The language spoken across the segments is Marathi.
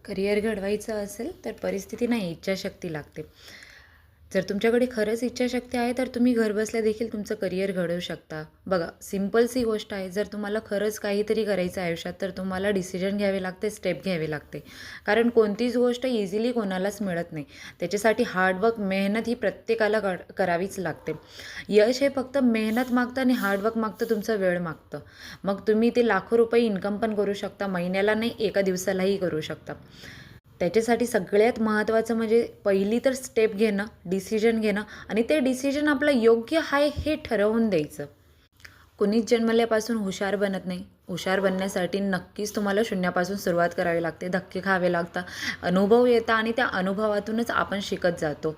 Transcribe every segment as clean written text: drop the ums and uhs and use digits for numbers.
करिअर घडवायचं असेल तर परिस्थिती नाही, इच्छाशक्ती लागते. जर तुमच्याकडे खरंच इच्छाशक्ती आहे तर तुम्ही घरबसल्या देखील तुमचं करिअर घडवू शकता. बघा, सिम्पलशी गोष्ट आहे. जर तुम्हाला खरंच काहीतरी करायचं आहे आयुष्यात तर तुम्हाला डिसिजन घ्यावे लागते, स्टेप घ्यावे लागते. कारण कोणतीच गोष्ट इझिली कोणालाच मिळत नाही. त्याच्यासाठी हार्डवर्क, मेहनत ही प्रत्येकाला करावीच लागते. यश हे फक्त मेहनत मागतं आणि हार्डवर्क मागतं, तुमचा वेळ मागतं. मग तुम्ही ते लाखो रुपये इन्कम पण करू शकता, महिन्याला नाही, एका दिवसालाही करू शकता. त्याच्यासाठी सगळ्यात महत्त्वाचं म्हणजे पहिली तर स्टेप घेणं, डिसिजन घेणं आणि ते डिसिजन आपलं योग्य आहे हे ठरवून द्यायचं. कुणीच जन्मल्यापासून हुशार बनत नाही. हुशार बनण्यासाठी नक्कीच तुम्हाला शून्यापासून सुरुवात करावी लागते. धक्के खावे लागतात, अनुभव येतात आणि त्या अनुभवातूनच आपण शिकत जातो.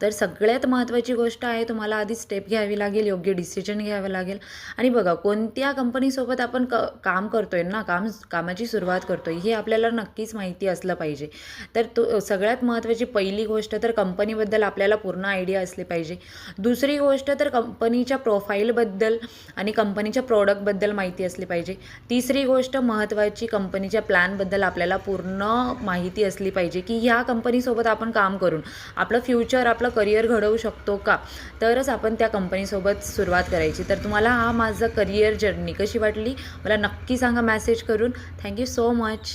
तर सगळ्यात महत्त्वाची गोष्ट आहे, तुम्हाला आधी स्टेप घ्यावी लागेल, योग्य डिसिजन घ्यावं लागेल. आणि बघा, कोणत्या कंपनीसोबत आपण काम करतोय ना, कामाची सुरुवात करतोय हे आपल्याला नक्कीच माहिती असलं पाहिजे. तर तो सगळ्यात महत्त्वाची पहिली गोष्ट तर कंपनीबद्दल आपल्याला पूर्ण आयडिया असली पाहिजे. दुसरी गोष्ट तर कंपनीच्या प्रोफाईलबद्दल आणि कंपनीच्या प्रॉडक्टबद्दल माहिती असली पाहिजे. तिसरी गोष्ट महत्त्वाची, कंपनीच्या प्लॅनबद्दल आपल्याला पूर्ण माहिती असली पाहिजे की ह्या कंपनीसोबत आपण काम करून आपलं फ्युचर, आपलं करिअर घडवू शकतो का, तरच आपण त्या कंपनीसोबत सुरुवात करायची. तर तुम्हाला हा माझा करिअर जर्नी कशी वाटली मला नक्की सांगा मेसेज करून. Thank you so much.